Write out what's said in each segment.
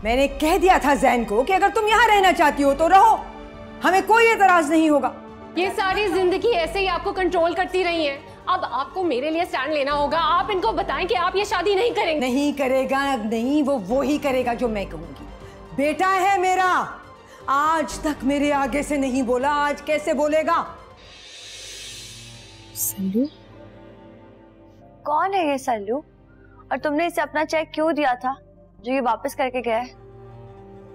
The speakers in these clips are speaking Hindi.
मैंने कह दिया था जैन को कि अगर तुम यहाँ रहना चाहती हो तो रहो, हमें कोई एतराज नहीं होगा। ये सारी जिंदगी ऐसे ही आपको कंट्रोल करती रही है, अब आपको मेरे लिए स्टैंड लेना होगा। आप इनको बताएं कि आप ये शादी नहीं करेंगे। नहीं करेगा, नहीं, वो ही करेगा जो मैं कहूंगी। बेटा है मेरा, आज तक मेरे आगे से नहीं बोला, आज कैसे बोलेगा? सल्लू? कौन है ये सल्लू? और तुमने इसे अपना चेक क्यों दिया था जो ये वापस करके गया है?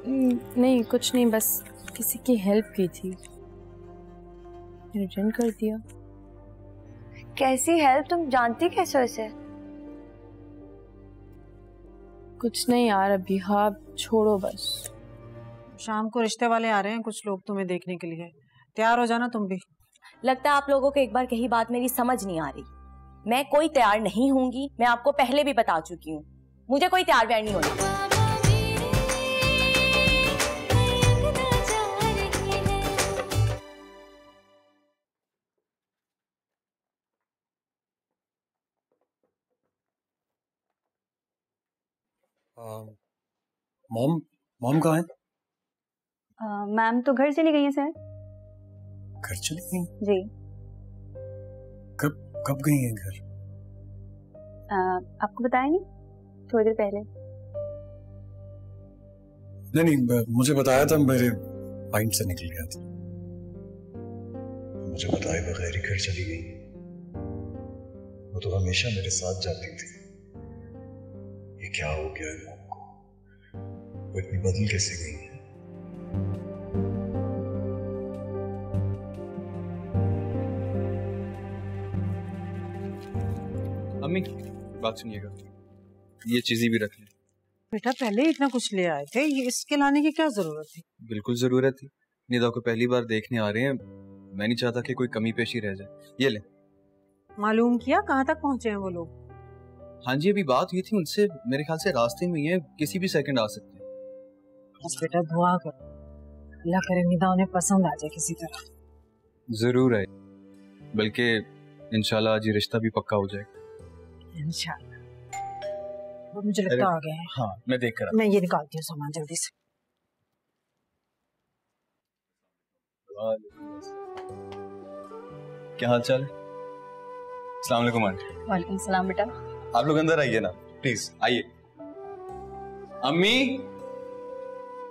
नहीं कुछ नहीं, बस किसी की हेल्प की थी, रिटर्न कर दिया। कैसी हेल्प? तुम जानती कैसे हो इसे? कुछ नहीं यार अभी, हाँ छोड़ो बस। शाम को रिश्ते वाले आ रहे हैं कुछ लोग तुम्हें देखने के लिए, तैयार हो जाना तुम भी। लगता है आप लोगों को एक बार कही बात मेरी समझ नहीं आ रही। मैं कोई तैयार नहीं होंगी, मैं आपको पहले भी बता चुकी हूँ, मुझे कोई तैयार व्यार नहीं होना। मॉम कहाँ है? मैम तो घर चली गई है सर। घर चली गई? जी। कब गई हैं घर? आपको बताया नहीं, थोड़ी देर पहले। नहीं, मुझे बताया था, मेरे माइंड से निकल गया था। मुझे बताए बगैर ही घर चली गई। वो तो हमेशा मेरे साथ जाती थी। ये क्या हो गया है मॉम को? वो इतनी बदल कैसे गई है? अम्मी बात सुनिएगा, ये चीजें भी रख लें। बेटा पहले ही इतना कुछ ले आए थे, ये इसके लाने की क्या जरूरत थी? बिल्कुल जरूरत थी, निदा को पहली बार देखने आ रहे हैं, मैं नहीं चाहता कि कोई कमी पेशी रह जाए। ये ले। मालूम किया कहाँ तक पहुँचे हैं वो लोग? हाँ जी, अभी बात हुई थी उनसे, मेरे ख्याल से रास्ते में ही है, किसी भी सेकंड आ सकते हैं। बस बेटा दुआ कर, अल्लाह करे निदा उन्हें पसंद आ जाए किसी तरह। जरूर है, बल्कि इंशाल्लाह आज ये रिश्ता भी पक्का हो जाएगा। इंशाल्लाह। वो मुझे लगता आ गए हैं। हाँ मैं देख कर, मैं ये निकालती हूँ सामान जल्दी से। क्या हाल चाल है? अस्सलाम वालेकुम आंटी। वालेकुम सलाम बेटा। आप लोग अंदर आइए ना प्लीज, आइए। अम्मी,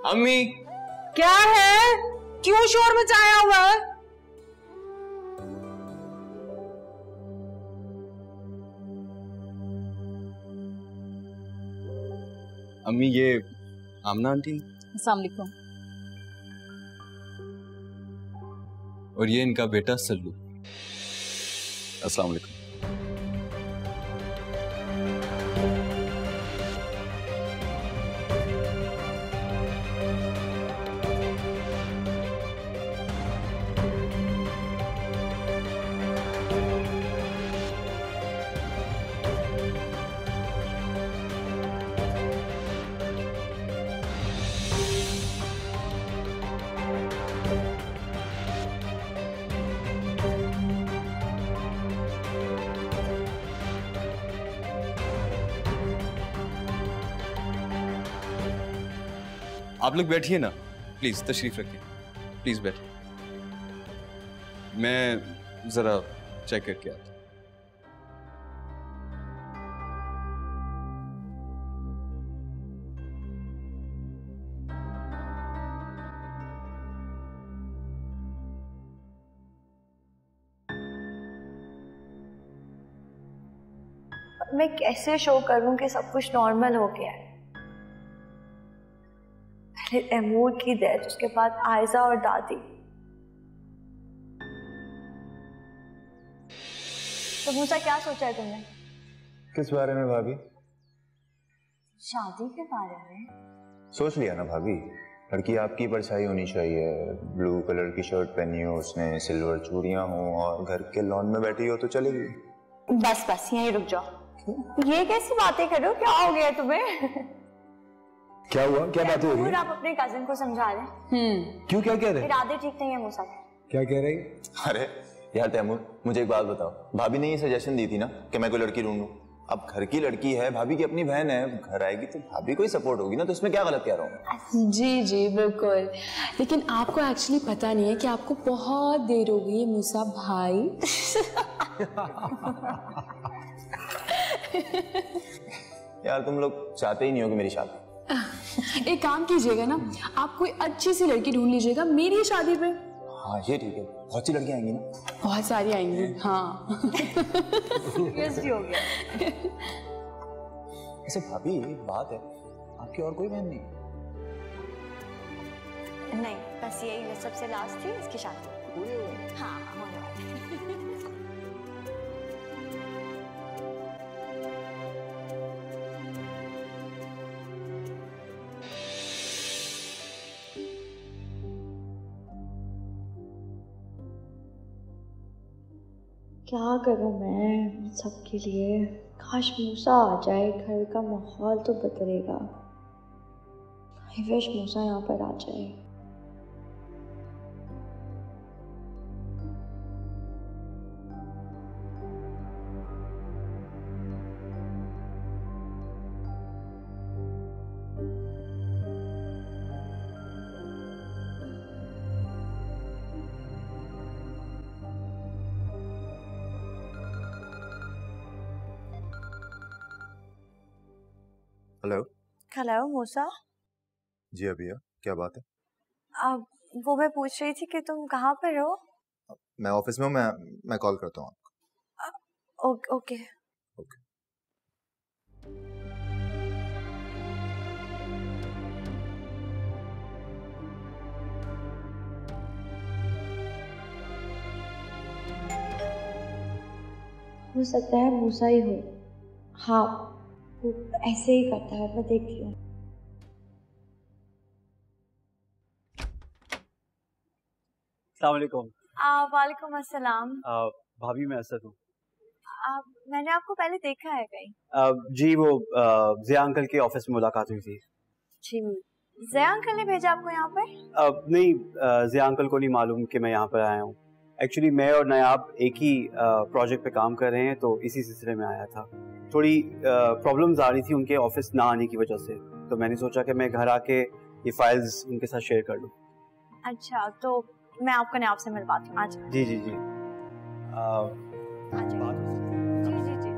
अम्मी। क्या है? क्यों शोर मचाया हुआ है? अम्मी ये आमना आंटी। अस्सलाम वालेकुम। और ये इनका बेटा सल्लू। अस्सलाम वालेकुम। आप लोग बैठिए ना प्लीज, तशरीफ रखिए, प्लीज बैठिए, मैं जरा चेक करके आता हूं। मैं कैसे शो करूं कि सब कुछ नॉर्मल हो गया है? पहले तैमूर की डेथ, उसके बाद आयजा और दादी। तो मुझे क्या सोचा है तुमने? किस बारे में भाभी? शादी के बारे में। सोच लिया ना भाभी, लड़की आपकी परछाई होनी चाहिए, ब्लू कलर की शर्ट पहनी हो उसने, सिल्वर चूड़ियां हो और घर के लॉन में बैठी हो तो चलेगी। बस बस यहीं रुक जाओ। ये कैसी बातें कर रहे हो? क्या हो गया तुम्हें? क्या हुआ? क्या बातें हो रही हैं? आप अपने कजिन को समझा रहे हैं। क्यों, क्या कह रहे? इरादे ठीक नहीं है मूसा के। क्या कह रही? अरे यार तैमूर, मुझे एक बात बताओ, भाभी ने ये सजेशन दी थी ना कि मैं कोई लड़की ढूंढूं, अब घर की लड़की है, भाभी की अपनी बहन है, घर आएगी तो भाभी को ही सपोर्ट होगी ना, तो इसमें क्या गलत कह रहा हूँ? जी जी बिल्कुल, लेकिन आपको एक्चुअली पता नहीं है कि आपको बहुत देर हो गई है मूसा भाई। यार तुम लोग चाहते ही नहीं हो कि मेरी शादी। एक काम कीजिएगा ना, आप कोई अच्छी सी लड़की ढूंढ लीजिएगा मेरी शादी पे। हाँ ये ठीक है, बहुत सी लड़कियां आएंगी ना। बहुत सारी आएंगी, हाँ। यस भी हो गया। ऐसे भाभी एक बात है, आपकी और कोई बहन नहीं? नहीं, बस यही सबसे लास्ट थी, इसकी शादी। हाँ होने वाली है। क्या करूं मैं सबके लिए? काश मूसा आ जाए, घर का माहौल तो बदलेगा। आई विश मूसा यहाँ पर आ जाए। हेलो। हेलो मूसा। जी अभिया, क्या बात है? अब वो मैं पूछ रही थी कि तुम कहाँ पर हो? मैं ऑफिस में हूँ, मैं कॉल करता हूँ आपको। ओके। ओके। हो सकता है मूसा ही हो। हाँ, वो ऐसे ही करता है, मैं देखती हूँ। अस्सलामुअलैकुम। वालेकुम अस्सलाम। भाभी मैं असद हूँ। मैंने आपको पहले देखा है कहीं? जी वो ज़िया अंकल के ऑफिस में मुलाकात हुई थी। जी, ज़िया अंकल ने भेजा आपको यहाँ पर? नहीं, ज़िया अंकल को नहीं मालूम कि मैं यहाँ पर आया हूँ। एक्चुअली मैं और नायाब एक ही प्रोजेक्ट पे काम कर रहे हैं, तो इसी सिलसिले में आया था। थोड़ी प्रॉब्लम्स आ रही थी उनके ऑफिस ना आने की वजह से, तो मैंने सोचा कि मैं घर आके ये फाइल्स उनके साथ शेयर कर लूँ। अच्छा, तो मैं आपको नायाब से मिलवाती हूँ आज। जी जी जी। जी।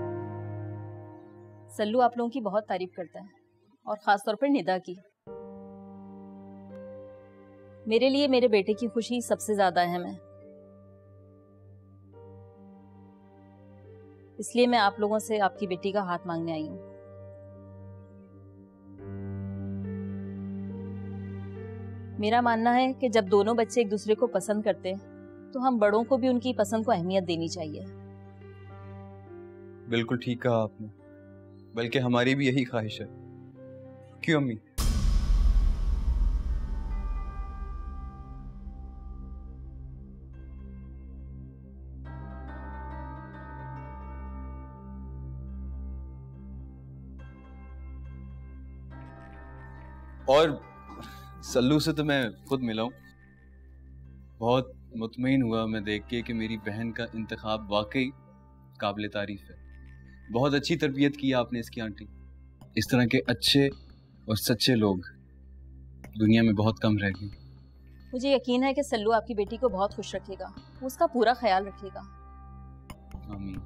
सल्लू आप लोगों की बहुत तारीफ करता है, और खास तौर पर निदा की। मेरे लिए मेरे बेटे की खुशी सबसे ज्यादा अहम है, इसलिए मैं आप लोगों से आपकी बेटी का हाथ मांगने आई हूँ। मेरा मानना है कि जब दोनों बच्चे एक दूसरे को पसंद करते हैं तो हम बड़ों को भी उनकी पसंद को अहमियत देनी चाहिए। बिल्कुल ठीक कहा आपने, बल्कि हमारी भी यही ख्वाहिश है। क्यों अम्मी? और सल्लू से तो मैं खुद मिला हूँ, बहुत मुतमईन हुआ मैं देख के कि मेरी बहन का इंतखाब वाकई काबिल तारीफ है। बहुत अच्छी तरबियत की आपने इसकी आंटी। इस तरह के अच्छे और सच्चे लोग दुनिया में बहुत कम रह गए। मुझे यकीन है कि सल्लू आपकी बेटी को बहुत खुश रखेगा, उसका पूरा ख्याल रखेगा। आमीन।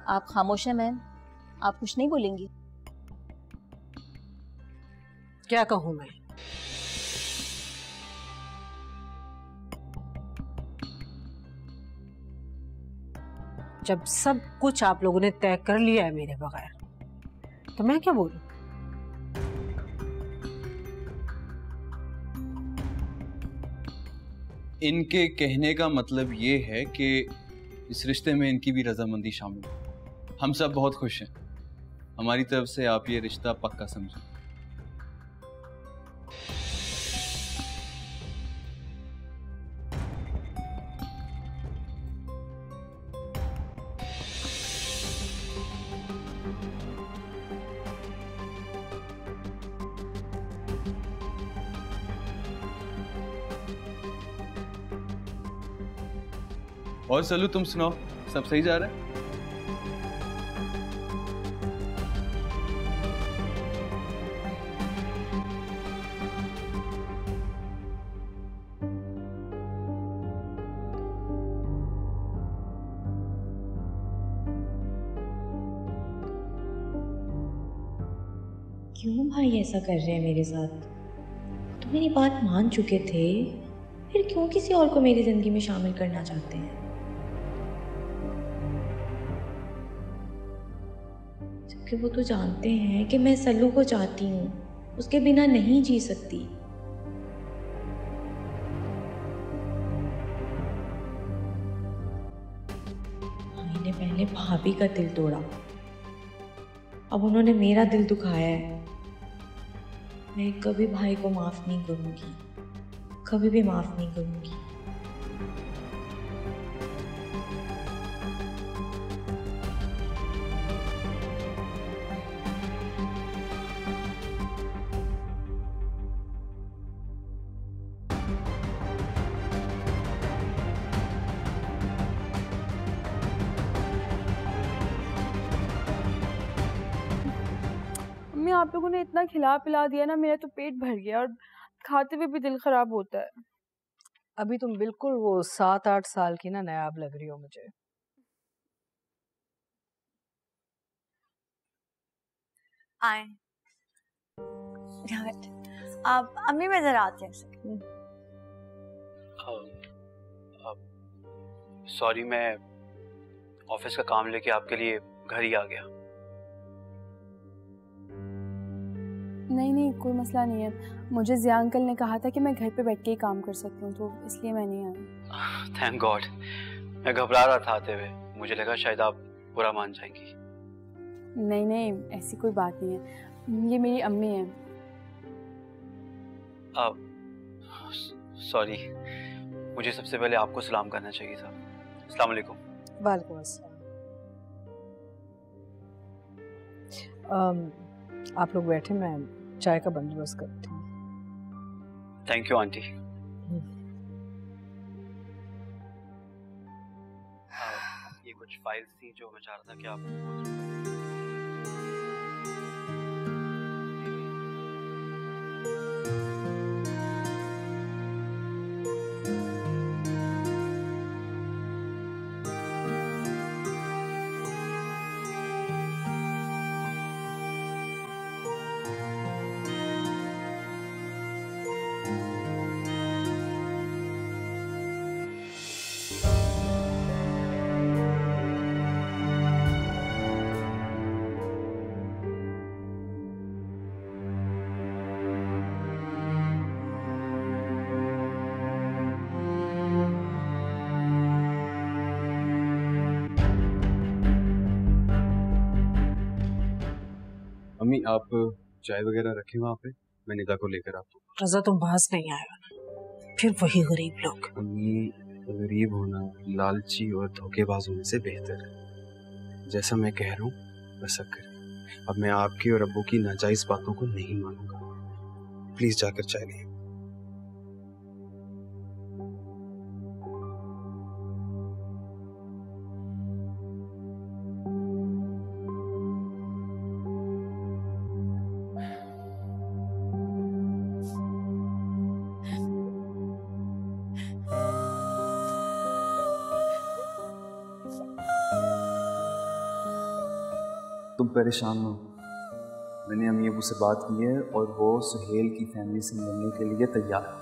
आप खामोश हैं मैन, आप कुछ नहीं बोलेंगी? क्या कहूं मैं? जब सब कुछ आप लोगों ने तय कर लिया है मेरे बगैर, तो मैं क्या बोलूं? इनके कहने का मतलब ये है कि इस रिश्ते में इनकी भी रजामंदी शामिल है। हम सब बहुत खुश हैं। हमारी तरफ से आप ये रिश्ता पक्का समझें। और सल्लू तुम सुनाओ, सब सही जा रहा है? क्यों भाई ऐसा कर रहे हैं मेरे साथ? तो मेरी बात मान चुके थे, फिर क्यों किसी और को मेरी जिंदगी में शामिल करना चाहते हैं? जबकि वो तो जानते हैं कि मैं सल्लू को चाहती हूँ, उसके बिना नहीं जी सकती। भाई ने पहले भाभी का दिल तोड़ा, अब उन्होंने मेरा दिल दुखाया है। मैं कभी भाई को माफ नहीं करूंगी, कभी भी माफ नहीं करूंगी। आप लोगों ने इतना खिला पिला दिया ना, मेरा तो पेट भर गया और खाते हुए भी दिल खराब होता है। अभी तुम बिल्कुल वो 7-8 साल की ना नायाब लग रही हो मुझे। आए आप अम्मी में जरा आते हैं। सॉरी, मैं ऑफिस का काम लेके आपके लिए घर ही आ गया। नहीं, कोई मसला नहीं है। मुझे ज़िया अंकल ने कहा था कि मैं घर पे बैठ के ही काम कर सकती हूँ, तो इसलिए मैं नहीं आई। Thank God. मैं घबरा रहा था आते हुए, मुझे लगा शायद आप बुरा मान जाएंगी। नहीं, ऐसी कोई बात नहीं है। ये मेरी अम्मी है। सॉरी, मुझे सबसे पहले आपको सलाम करना चाहिए था। अस्सलाम वालेकुम। वालेकुम अस्सलाम। आप लोग बैठे, मैं चाय का बंदोबस्त करती हूँ। Thank you aunty. ये कुछ फाइल्स थी जो मैं चाह रहा था कि आप अम्मी, आप चाय वगैरह रखें वहाँ पे, मैं निदा को लेकर आता हूँ। रजा तुम पास नहीं आएगा ना, फिर वही गरीब लोग। अम्मी, गरीब होना लालची और धोखेबाज होने से बेहतर है। जैसा मैं कह रहा हूँ वैसा करें। अब मैं आपकी और अब्बू की नाजायज बातों को नहीं मानूंगा। प्लीज जाकर चाय लें। तुम परेशान हो, मैंने अम्मी अबू से बात की है और वो सुहेल की फैमिली से मिलने के लिए तैयार है।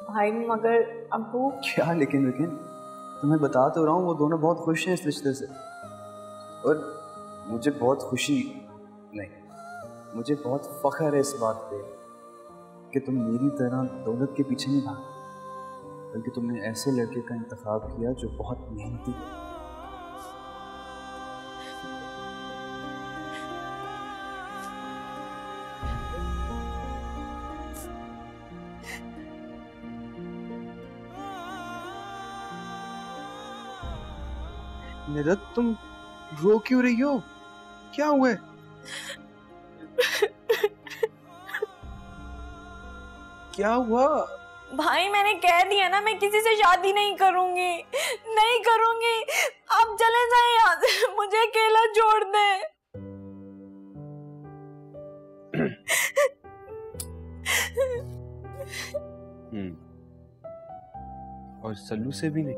भाई मगर अब्बू। क्या लेकिन तुम्हें बता तो रहा हूँ, वो दोनों बहुत खुश हैं इस रिश्ते से। और मुझे बहुत खुशी नहीं, मुझे बहुत फख्र है इस बात पे कि तुम मेरी तरह दौलत के पीछे नहीं भागे, बल्कि तुमने ऐसे लड़के का इंतखाब किया जो बहुत मेहनती है। निरत, तुम रो क्यों रही हो? क्या हुआ है? क्या हुआ? भाई मैंने कह दिया ना, मैं किसी से शादी नहीं करूंगी। आप चले जाए यहाँ से, मुझे अकेला छोड़ दें। और सल्लू से भी नहीं?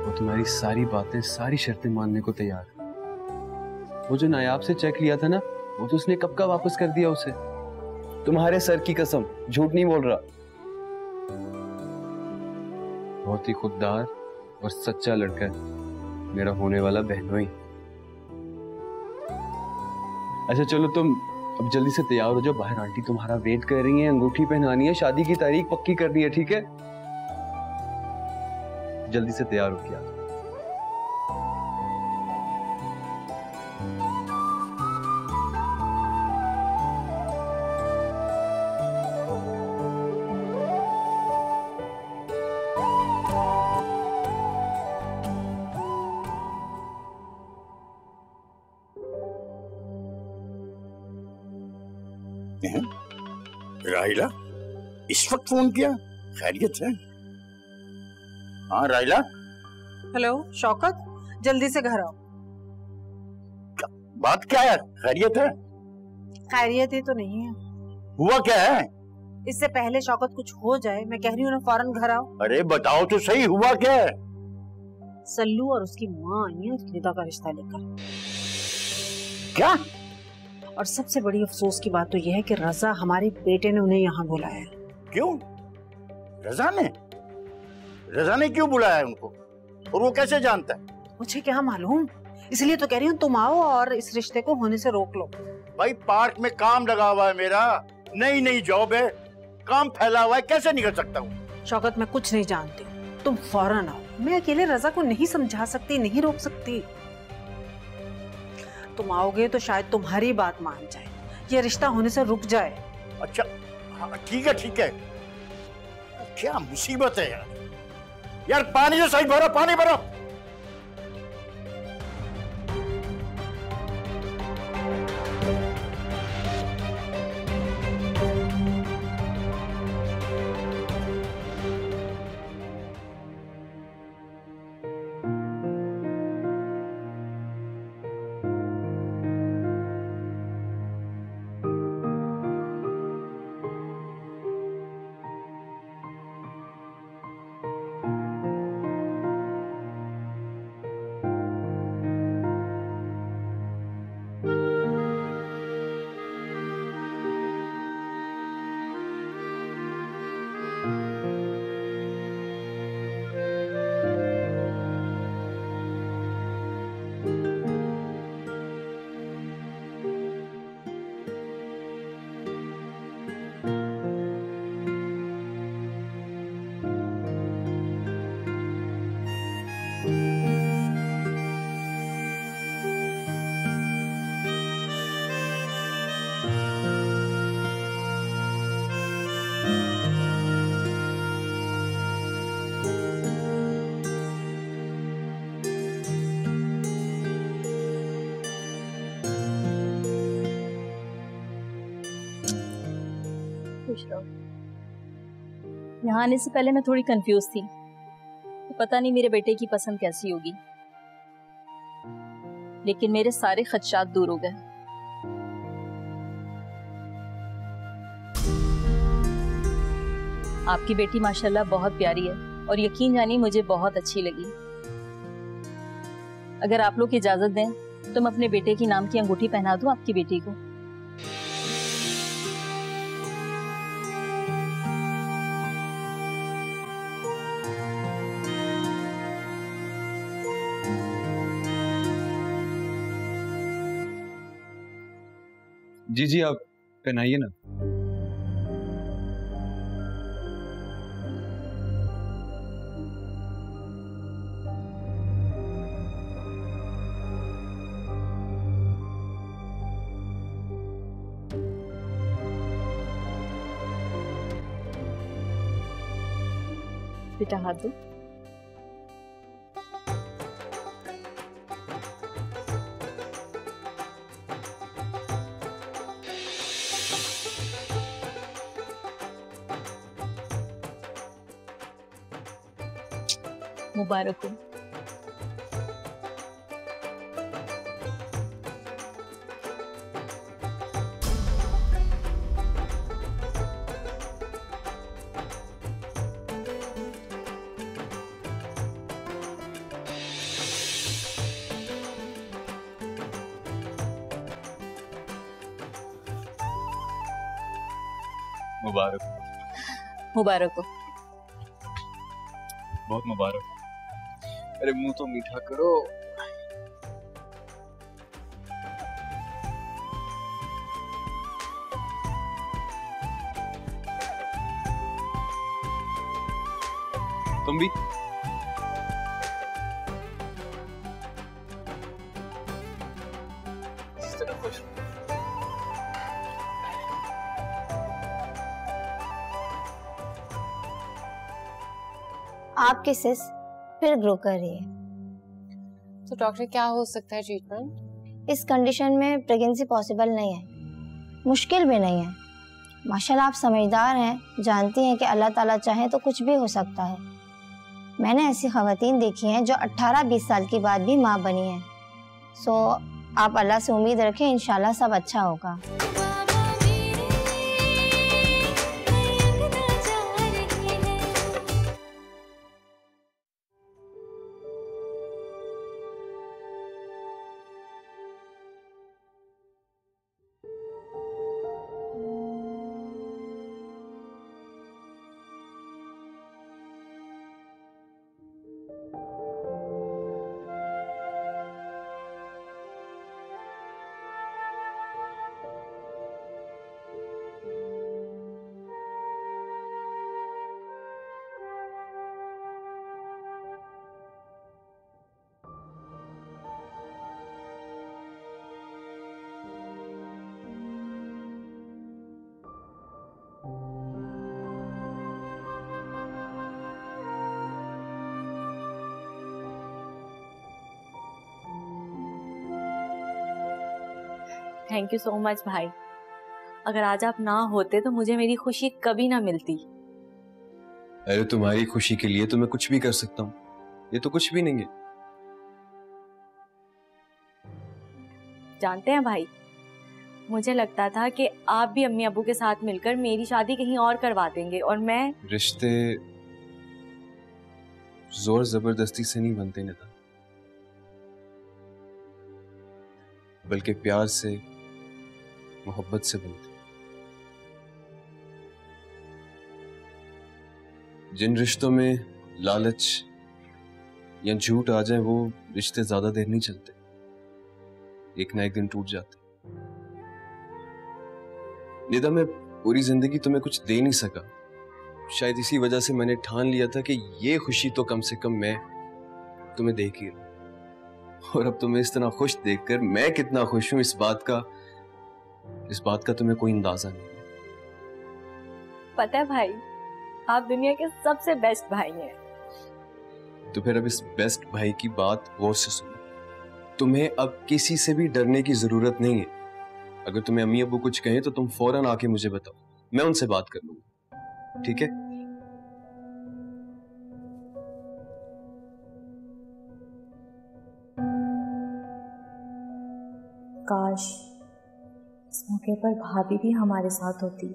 वो तुम्हारी सारी बातें, सारी शर्तें मानने को तैयार है। वो जो नायाब से चेक लिया था ना, वो तो उसने कब का वापस कर दिया उसे। तुम्हारे सर की कसम, झूठ नहीं बोल रहा। बहुत ही खुददार और सच्चा लड़का है मेरा होने वाला बहनोई। अच्छा चलो, तुम अब जल्दी से तैयार हो जाओ, बाहर आंटी तुम्हारा वेट कर रही है, अंगूठी पहनानी है, शादी की तारीख पक्की करनी है, ठीक है? जल्दी से तैयार हो क्या। राहिला, इस वक्त फोन किया? खैरियत है? हाँ राहिला। हेलो शौकत, जल्दी से घर आओ। बात क्या है? खैरियत है? खैरियत ही तो नहीं है। हुआ क्या है? इससे पहले शौकत कुछ हो जाए, मैं कह रही हूँ ना फौरन घर आओ। अरे बताओ तो सही, हुआ क्या है? सल्लू और उसकी माँ आई है रिदा का रिश्ता लेकर। क्या? और सबसे बड़ी अफसोस की बात तो यह है कि रजा, हमारे बेटे ने उन्हें यहाँ बुलाया है। क्यों? रजा ने क्यों बुलाया है उनको? और वो कैसे जानता है? मुझे क्या मालूम, इसलिए तो कह रही हूँ तुम आओ और इस रिश्ते को होने से रोक लो। भाई पार्क में काम लगा हुआ है मेरा, नई जॉब है, काम फैला हुआ है, कैसे निकल सकता हूँ? शौकत मैं कुछ नहीं जानती, तुम फौरन आओ। मैं अकेले रजा को नहीं समझा सकती, नहीं रोक सकती। तुम आओगे तो शायद तुम्हारी बात मान जाए, ये रिश्ता होने से रुक जाए। अच्छा हाँ, ठीक है। क्या मुसीबत है यार, पानी जो सही भरो, पानी भरो। यहाँ आने से पहले मैं थोड़ी कंफ्यूज थी, तो पता नहीं मेरे बेटे की पसंद कैसी होगी, लेकिन मेरे सारे खदशात दूर हो गए। आपकी बेटी माशाल्लाह बहुत प्यारी है और यकीन जानिए मुझे बहुत अच्छी लगी। अगर आप लोग इजाजत दें तो मैं अपने बेटे की नाम की अंगूठी पहना दूं आपकी बेटी को। जी आप पहनाइए ना। बेटा हाथ दो। मुबारक हो। मुबारक। मुबारक हो। बहुत मुबारक। अरे मुंह तो मीठा करो। तुम भी। इस तरह खुश। आपकी सिस फिर ग्रो कर रही है। तो डॉक्टर क्या हो सकता है ट्रीटमेंट? इस कंडीशन में प्रेगनेंसी पॉसिबल नहीं है, मुश्किल भी नहीं है। माशाल्लाह आप समझदार हैं, जानती हैं कि अल्लाह ताला चाहे तो कुछ भी हो सकता है। मैंने ऐसी ख़वातीन देखी हैं जो 18-20 साल के बाद भी माँ बनी हैं। सो आप अल्लाह से उम्मीद रखें, इंशाल्लाह सब अच्छा होगा। थैंक यू सो मच भाई। अगर आज आप ना होते तो मुझे मेरी खुशी कभी ना मिलती। अरे तुम्हारी खुशी के लिए तो मैं कुछ भी कर सकता हूँ, ये तो कुछ भी नहीं है। जानते हैं भाई, मुझे लगता था कि आप भी अम्मी अब्बू के साथ मिलकर मेरी शादी कहीं और करवा देंगे और मैं। रिश्ते जोर जबरदस्ती से नहीं बनते नेता, बल्कि प्यार से, मोहब्बत से बनते। जिन रिश्तों में लालच या झूठ आ जाए वो रिश्ते ज्यादा देर नहीं चलते, एक ना एक दिन टूट जाते। निदा मैं पूरी जिंदगी तुम्हें कुछ दे नहीं सका, शायद इसी वजह से मैंने ठान लिया था कि ये खुशी तो कम से कम मैं तुम्हें दे के रहूं। और अब तुम्हें इस तरह खुश देखकर मैं कितना खुश हूं, इस बात का तुम्हें कोई अंदाजा नहीं। पता है भाई, आप दुनिया के सबसे बेस्ट भाई हैं। तो फिर अब इस बेस्ट भाई की बात गौर से सुनो। तुम्हें अब किसी से भी डरने की जरूरत नहीं है। अगर तुम्हें अम्मी अब्बू कुछ कहें तो तुम फौरन आके मुझे बताओ, मैं उनसे बात कर लूंगा, ठीक है? काश इस मौके पर भाभी भी हमारे साथ होती।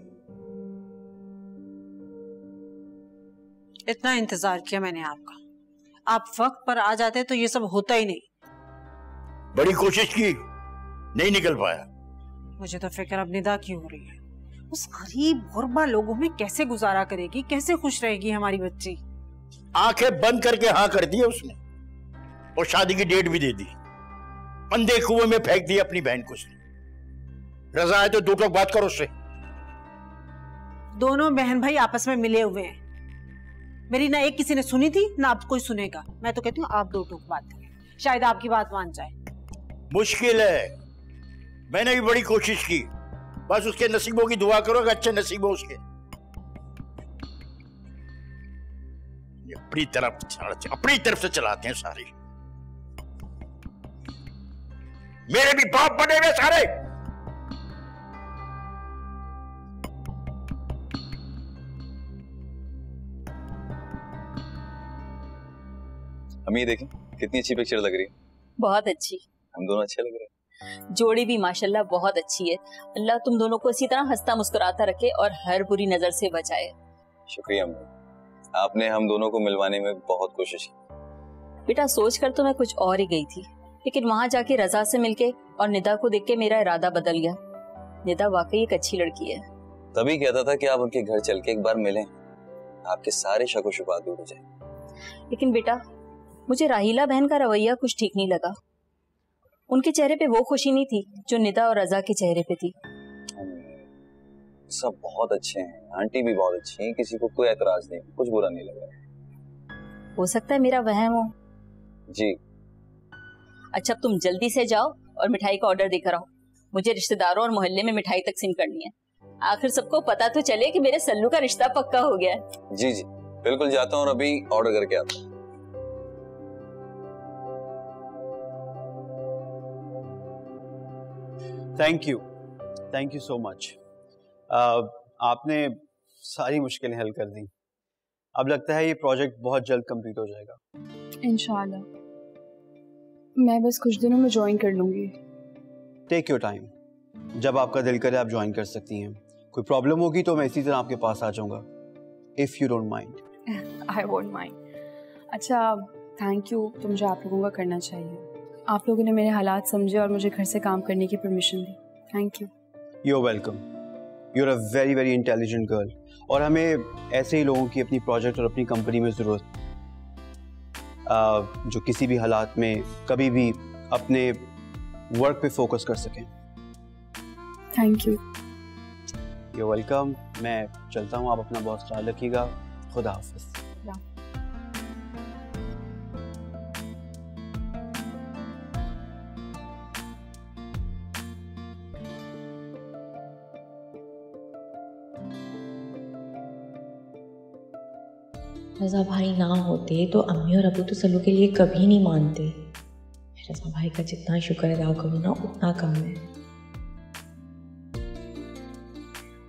इतना इंतजार किया मैंने आपका, आप वक्त पर आ जाते तो ये सब होता ही नहीं। बड़ी कोशिश की, नहीं निकल पाया। मुझे तो फिक्र अब निदा की हो रही है। उस गरीब गुरबा लोगों में कैसे गुजारा करेगी, कैसे खुश रहेगी हमारी बच्ची। आंखें बंद करके हाँ कर दी उसने, और शादी की डेट भी दे दी। अंधे कुएं में फेंक दी अपनी बहन को उसने। रजा है तो दो टोक बात करो उससे। दोनों बहन भाई आपस में मिले हुए हैं, मेरी ना एक किसी ने सुनी थी ना अब कोई सुनेगा। मैं तो कहती हूँ आप दो टोक बात करें, शायद आपकी बात मान जाए। मुश्किल है, मैंने भी बड़ी कोशिश की, बस उसके नसीबों की दुआ करो कि अच्छे नसीब हो उसके। अपनी तरफ से चलाते हैं सारे, मेरे भी बाप बने हुए सारे। अम्मी देखें कितनी अच्छी पिक्चर लग रही है। बहुत अच्छी। हम दोनों अच्छे लग रहे हैं। जोड़ी भी माशाल्लाह बहुत अच्छी है। अल्लाह तुम दोनों को इसी तरह हंसता मुस्कुराता रखे और हर बुरी नजर से बचाए। शुक्रिया अम्मी, आपने हम दोनों को मिलवाने में बहुत कोशिश की। बेटा सोच कर तो मैं कुछ और ही गई थी, लेकिन वहाँ जाके रजा से मिलके और निदा को देख के मेरा इरादा बदल गया। निदा वाकई एक अच्छी लड़की है। तभी कहता था कि आप उनके घर चल के एक बार मिलें, आपके सारे शक व शुबहात दूर हो जाए। लेकिन बेटा मुझे राहीला बहन का रवैया कुछ ठीक नहीं लगा। उनके चेहरे पे वो खुशी नहीं थी जो निदा और रजा के चेहरे पे थी। सब बहुत अच्छे हैं, आंटी भी बहुत अच्छी हैं, किसी को कोई एतराज नहीं, कुछ बुरा नहीं लगा। हो सकता है मेरा वहम हो। जी। अच्छा तुम जल्दी से जाओ और मिठाई का ऑर्डर देकर आओ। मुझे रिश्तेदारों और मोहल्ले में मिठाई तकसीम करनी है। आखिर सबको पता तो चले कि मेरे सल्लू का रिश्ता पक्का हो गया है। जी जी बिल्कुल, जाता हूँ और अभी ऑर्डर करके आता हूँ। Thank you so much. आपने सारी मुश्किलें हल कर दी। अब लगता है ये प्रोजेक्ट बहुत जल्द कंप्लीट हो जाएगा। इंशाल्लाह। मैं बस कुछ दिनों में ज्वाइन कर लूंगी। टेक योर टाइम, जब आपका दिल करे आप ज्वाइन कर सकती हैं। कोई प्रॉब्लम होगी तो मैं इसी तरह आपके पास आ जाऊंगा, if you don't mind. I won't mind. अच्छा थैंक यू, तो मुझे आप लोगों का करना चाहिए। आप लोगों ने मेरे हालात समझे और मुझे घर से काम करने की परमिशन दी। Thank you. You are welcome. You are a very very intelligent girl, और हमें ऐसे ही लोगों की अपनी प्रोजेक्ट और अपनी कंपनी में ज़रूरत, जो किसी भी हालात में कभी भी अपने वर्क पे फोकस कर सकें। Thank you. You welcome. मैं चलता हूँ, आप अपना बहुत ख्याल रखिएगा। खुदा हाफिज़। रजा भाई ना होते तो अम्मी और अबू तो सल्लू के लिए कभी नहीं मानते। रजा भाई का जितना शुक्र अदा करूँ ना उतना कम है।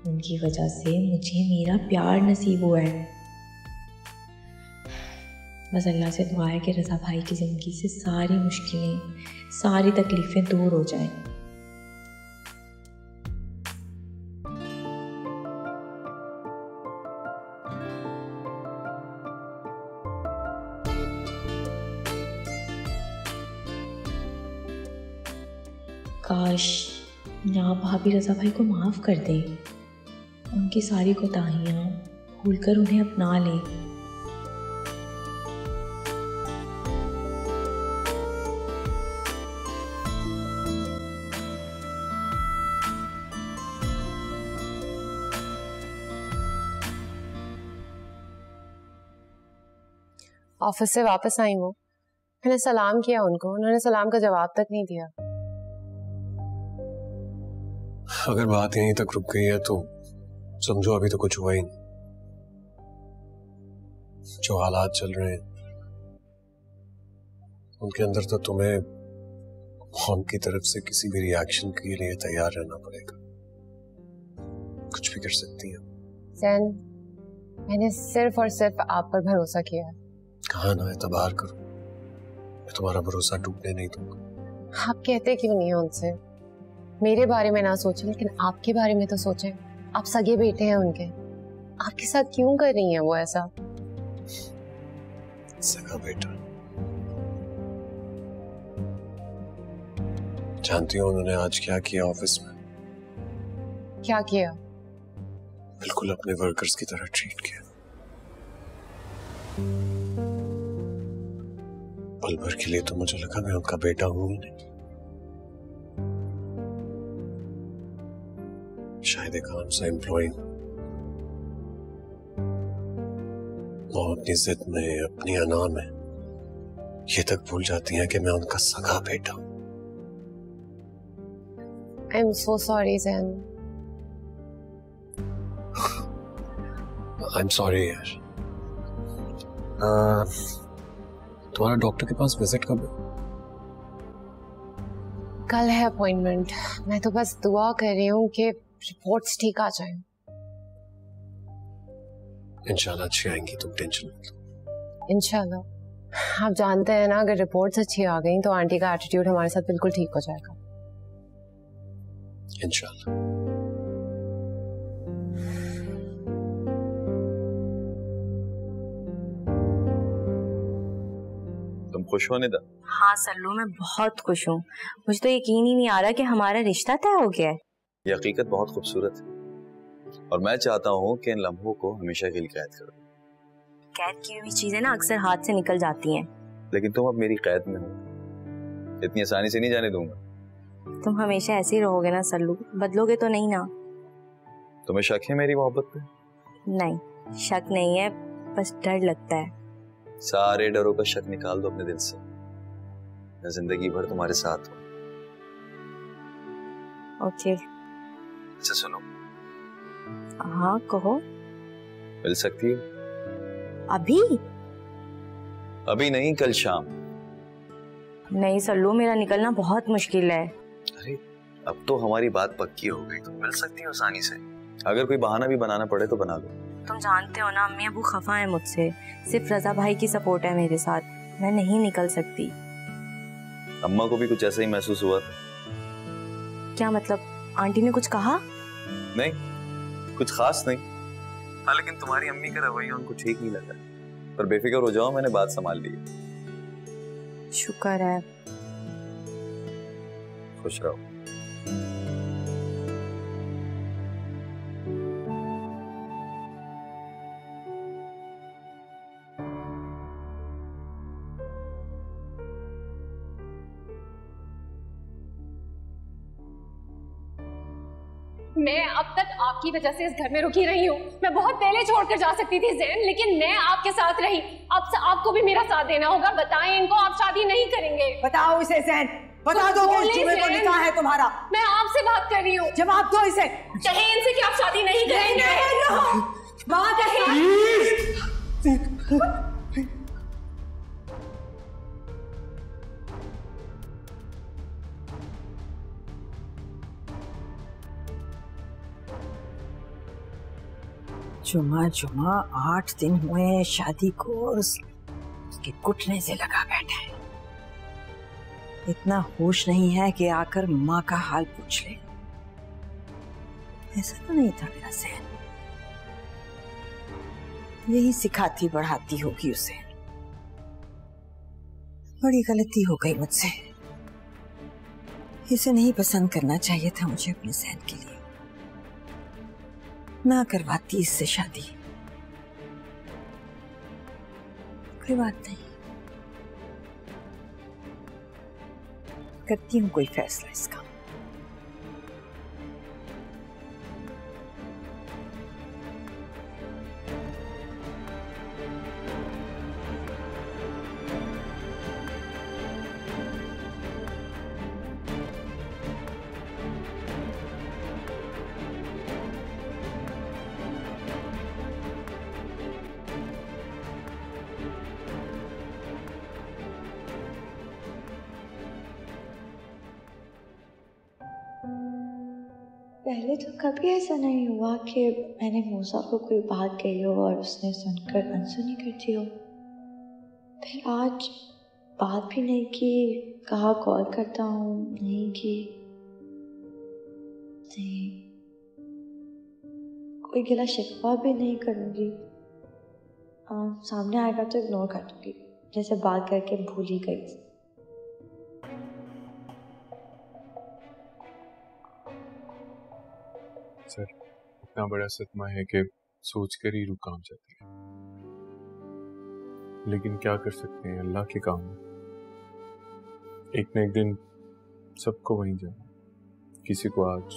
उनकी वजह से मुझे मेरा प्यार नसीब हुआ है। बस अल्लाह से दुआ है कि रजा भाई की ज़िंदगी से सारी मुश्किलें, सारी तकलीफ़ें दूर हो जाएं। काश ना भाभी रजा भाई को माफ़ कर दे, उनकी सारी कोताहियाँ भूलकर उन्हें अपना ले। ऑफिस से वापस आई वो, मैंने सलाम किया उनको, उन्होंने सलाम का जवाब तक नहीं दिया। अगर बात यहीं तक रुक गई है तो समझो अभी तो कुछ हुआ ही नहीं। जो हालात चल रहे हैं उनके अंदर तो तुम्हें मॉम की तरफ से किसी भी रिएक्शन के लिए तैयार रहना पड़ेगा। कुछ भी कर सकती है। जैन, मैंने सिर्फ और सिर्फ आप पर भरोसा किया। कहा ना एतबार करो, मैं तुम्हारा भरोसा टूटने नहीं दूंगा। आप कहते क्यों नहीं है उनसे? मेरे बारे में ना सोचें लेकिन आपके बारे में तो सोचें। आप सगे बेटे हैं उनके, आपके साथ क्यों कर रही हैं वो ऐसा? सगा बेटा, जानती हो उन्होंने आज क्या किया ऑफिस में? क्या किया? बिल्कुल अपने वर्कर्स की तरह ट्रीट किया। पल भर के लिए तो मुझे लगा मैं उनका बेटा हूं ही नहीं। शायद एक आम सा एम्प्लॉय। वो अपनी जिद में, अपनी अना में ये तक भूल जाती हैं कि मैं उनका सगा बेटा हूं। I am so sorry Jain. I am sorry यार। तुम्हारा डॉक्टर के पास विजिट कब है? कल है अपॉइंटमेंट। मैं तो बस दुआ कर रही हूँ कि रिपोर्ट्स ठीक आ जाएं। इंशाल्लाह अच्छी आएंगी, तुम टेंशन मत लो। इंशाल्लाह। आप जानते हैं ना, अगर रिपोर्ट्स अच्छी आ गई तो आंटी का एटीट्यूड हमारे साथ बिल्कुल ठीक हो जाएगा। इंशाल्लाह। तुम खुश हो निदा? हाँ सल्लू, मैं बहुत खुश हूँ। मुझे तो यकीन ही नहीं आ रहा कि हमारा रिश्ता तय हो गया है। ये हकीकत बहुत खूबसूरत है और मैं चाहता हूँ कि इन लम्हों को हमेशा के लिए कैद करो। कैद की हुई चीजें ना अक्सर हाथ से निकल जाती हैं। लेकिन तुम अब मेरी कैद में हो, इतनी आसानी से नहीं जाने दूंगा। तुम हमेशा ऐसे ही रहोगे ना सल्लू, बदलोगे तो नहीं ना? तुम्हें शक है मेरी मोहब्बत पे? नहीं, शक नहीं है, बस डर लगता है। सारे डरों का शक निकाल दो अपने दिल से। मैं जिंदगी भर तुम्हारे साथ हूँ। ओके। अच्छा सुनो। हाँ कहो। मिल सकती हो? अभी? अभी नहीं, कल शाम। नहीं सल्लू, मेरा निकलना बहुत मुश्किल है। अरे अब तो हमारी बात पक्की हो गई, तो मिल सकती हो आसानी से। अगर कोई बहाना भी बनाना पड़े तो बना लो। तुम जानते हो ना, अम्मी अबू खफा है मुझसे। सिर्फ रजा भाई की सपोर्ट है मेरे साथ, मैं नहीं निकल सकती। अम्मा को भी कुछ ऐसा ही महसूस हुआ था। क्या मतलब, आंटी ने कुछ कहा? नहीं, कुछ खास नहीं। हाँ लेकिन तुम्हारी अम्मी का रवैया उनको ठीक नहीं लगा। पर बेफिक्र हो जाओ, मैंने बात संभाल ली है। शुक्र है। खुश रहो। मैं अब तक आपकी वजह से इस घर में रुकी रही हूँ। मैं बहुत पहले छोड़कर जा सकती थी ज़ैन, लेकिन मैं आपके साथ रही। अब से आपको भी मेरा साथ देना होगा। बताएं इनको आप शादी नहीं करेंगे। बताओ इसे ज़ैन, बता दो कि इस जुमे को निकाह है तुम्हारा। मैं आपसे बात कर रही हूँ। जवाब दो इसे। कहें इनसे कि आप शादी नहीं करेंगे। बात जुमा जुमा 8 दिन हुए हैं शादी को और उसके घुटने से लगा बैठा है। इतना होश नहीं है कि आकर माँ का हाल पूछ ले। ऐसा तो नहीं था मेरा ज़ैन, यही सिखाती बढ़ाती होगी उसे। बड़ी गलती हो गई मुझसे, इसे नहीं पसंद करना चाहिए था मुझे अपने ज़ैन के लिए। ना करवाती इससे शादी। कोई बात नहीं, करती हूँ कोई फैसला इसका। पहले तो कभी ऐसा नहीं हुआ कि मैंने मूसा को कोई बात कही हो और उसने सुनकर अनसुनी करती हो। फिर आज बात भी नहीं की, कहा कॉल करता हूँ, नहीं की। नहीं, कोई गिला शिकवा भी नहीं करूँगी। सामने आएगा तो इग्नोर कर दूँगी, जैसे बात करके भूल ही गई। सर, इतना बड़ा सदमा है कि सोच कर ही रूह कांप जाती है, लेकिन क्या कर सकते हैं, अल्लाह के काम है। एक न एक दिन सबको वहीं जाना, किसी को आज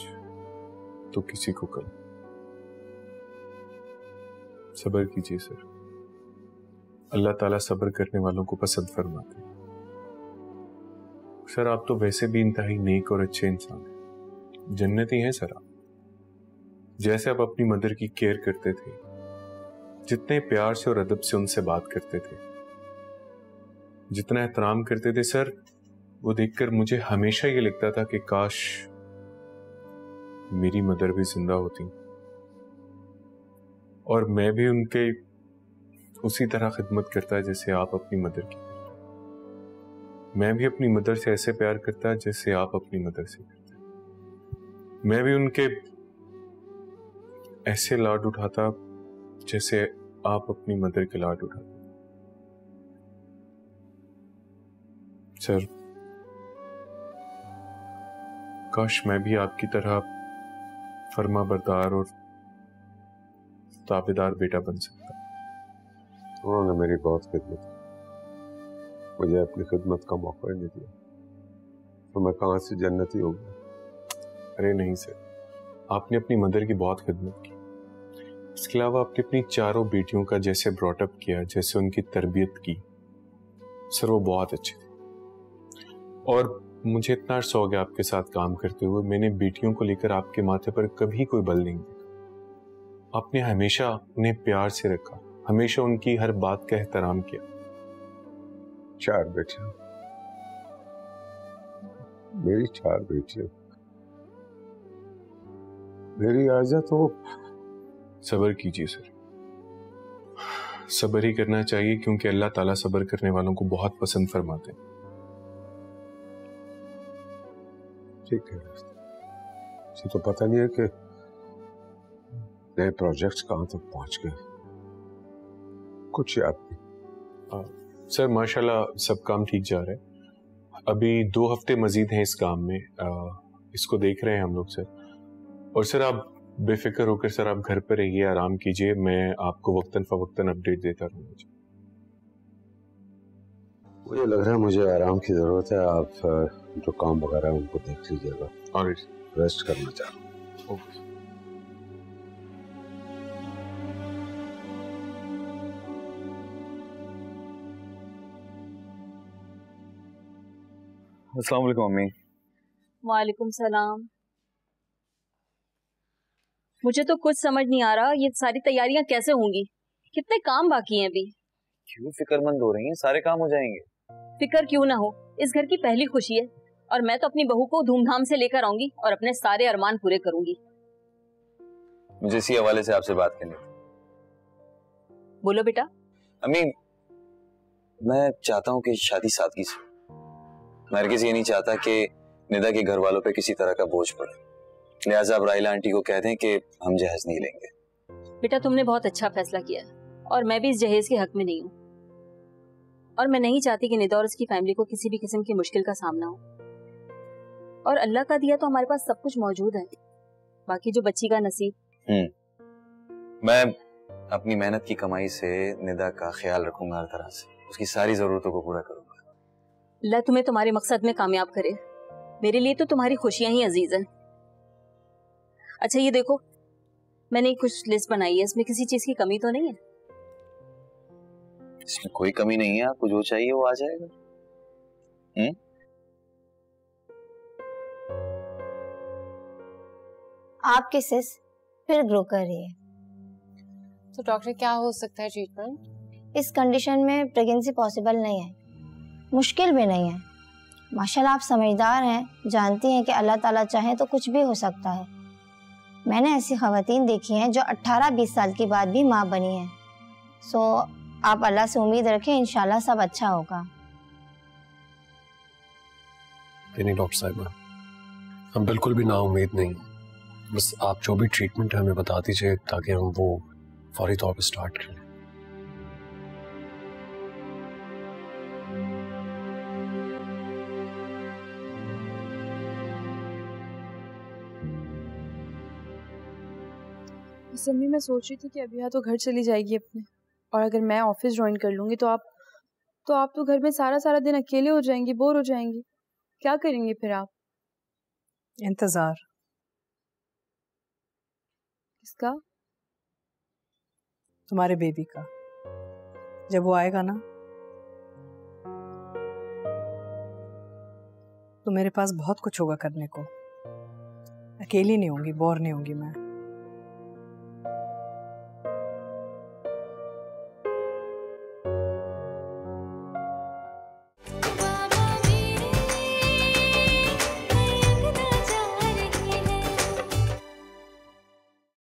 तो किसी को कल। सब्र कीजिए सर, अल्लाह ताला सब्र करने वालों को पसंद फरमाते हैं। सर आप तो वैसे भी इंतहाई नेक और अच्छे इंसान हैं, जन्नती हैं सर आप। जैसे आप अपनी मदर की केयर करते थे, जितने प्यार से और अदब से उनसे बात करते थे, जितना एहतराम करते थे सर, वो देखकर मुझे हमेशा ये लगता था कि काश मेरी मदर भी जिंदा होती और मैं भी उनके उसी तरह खिदमत करता जैसे आप अपनी मदर की। मैं भी अपनी मदर से ऐसे प्यार करता जैसे आप अपनी मदर से करते। मैं भी उनके ऐसे लाड उठाता जैसे आप अपनी मदर के लाड उठाते। सर, काश मैं भी आपकी तरह फर्माबरदार और ताबेदार बेटा बन सकता। उन्होंने मेरी बहुत खिदमत की, मुझे अपनी खिदमत का मौका ही नहीं दिया, तो मैं कहां से जन्नती हो गया। अरे नहीं सर, आपने अपनी मदर की बहुत खिदमत की। इसके अलावा आपने अपनी चारों बेटियों का जैसे ब्रॉटअप किया, जैसे उनकी तरबियत की, सर वो बहुत अच्छे थे। और मुझे इतना अर्सा हो गया आपके साथ काम करते हुए, मैंने बेटियों को लेकर आपके माथे पर कभी कोई बल नहीं देखा। आपने हमेशा उन्हें प्यार से रखा, हमेशा उनकी हर बात का एहतराम किया। 4 बेटियां, मेरी 4 बेटियां, मेरी आजा तो। सब्र कीजिए सर, सब्र ही करना चाहिए, क्योंकि अल्लाह ताला सब्र करने वालों को बहुत पसंद फरमाते हैं। ठीक है, मुझे तो पता नहीं है कि नए प्रोजेक्ट्स कहां तक पहुंच गए, कुछ याद नहीं। सर माशाल्लाह सब काम ठीक जा रहा है। अभी 2 हफ्ते मजीद हैं इस काम में, इसको देख रहे हैं हम लोग सर। और सर आप बेफिक्र होकर सर आप घर पर रहिए, आराम कीजिए, मैं आपको वक्तन फवक्तन अपडेट देता रहूंगा। मुझे लग रहा है मुझे आराम की जरूरत है। आप जो काम वगैरह है उनको देख लीजिएगा, और रेस्ट करना चाह रहा हूँ। अस्सलाम वालेकुम अम्मी। वालेकुम सलाम। मुझे तो कुछ समझ नहीं आ रहा, ये सारी तैयारियां कैसे होंगी? कितने काम बाकी हैं अभी। क्यों फिक्रमंद हो रही हैं? सारे काम हो जाएंगे। फिक्र क्यों ना हो, इस घर की पहली खुशी है और मैं तो अपनी बहू को धूमधाम से लेकर आऊंगी और अपने सारे अरमान पूरे करूंगी। मुझे इसी हवाले से आपसे बात करनी थी। बोलो बेटा। अम्मी, मैं चाहता हूँ कि शादी सादगी से, मैं हरगिज़ ये नहीं चाहता कि निदा के घर वालों पे किसी तरह का बोझ पड़े, लिहाजा अब राइला आंटी को कह दें कि हम जहेज नहीं लेंगे। बेटा तुमने बहुत अच्छा फैसला किया है और मैं भी इस जहेज के हक में नहीं हूँ, और मैं नहीं चाहती कि निदा और उसकी फैमिली को किसी भी किस्म की मुश्किल का सामना हो। और अल्लाह का दिया तो हमारे पास सब कुछ मौजूद है, बाकी जो बच्ची का नसीब। मैं अपनी मेहनत की कमाई से निदा का ख्याल रखूंगा, हर तरह से उसकी सारी जरूरतों को पूरा करूंगा। अल्लाह तुम्हें तुम्हारे मकसद में कामयाब करे। मेरे लिए तो तुम्हारी खुशियां ही अजीज हैं। अच्छा ये देखो, मैंने कुछ लिस्ट बनाई है, इसमें किसी चीज की कमी तो नहीं है? इसमें कोई कमी नहीं है, आपको जो चाहिए वो आ जाएगा। आपकी सिस फिर ग्रो कर रही है। तो डॉक्टर क्या हो सकता है ट्रीटमेंट? इस कंडीशन में प्रेगनेंसी पॉसिबल नहीं है, मुश्किल भी नहीं है। माशाल्लाह आप समझदार हैं, जानती हैं कि अल्लाह ताला चाहे तो कुछ भी हो सकता है। मैंने ऐसी ख़वातीन देखी हैं जो 18-20 साल के बाद भी माँ बनी हैं। सो आप अल्लाह से उम्मीद रखें, इंशाल्लाह सब अच्छा होगा। नहीं डॉक्टर साहिबा, हम बिल्कुल भी नाउम्मीद नहीं, बस आप जो भी ट्रीटमेंट है हमें बता दीजिए ताकि हम वो फौरी तौर पर स्टार्ट करें। मम्मी मैं सोच रही थी कि अभी तो घर चली जाएगी अपने, और अगर मैं ऑफिस ज्वाइन कर लूंगी तो आप तो घर में सारा दिन अकेले हो जाएंगी, बोर हो जाएंगी। क्या करेंगे फिर आप? इंतजार। किसका? तुम्हारे बेबी का। जब वो आएगा ना तो मेरे पास बहुत कुछ होगा करने को। अकेली नहीं होंगी, बोर नहीं होंगी मैं।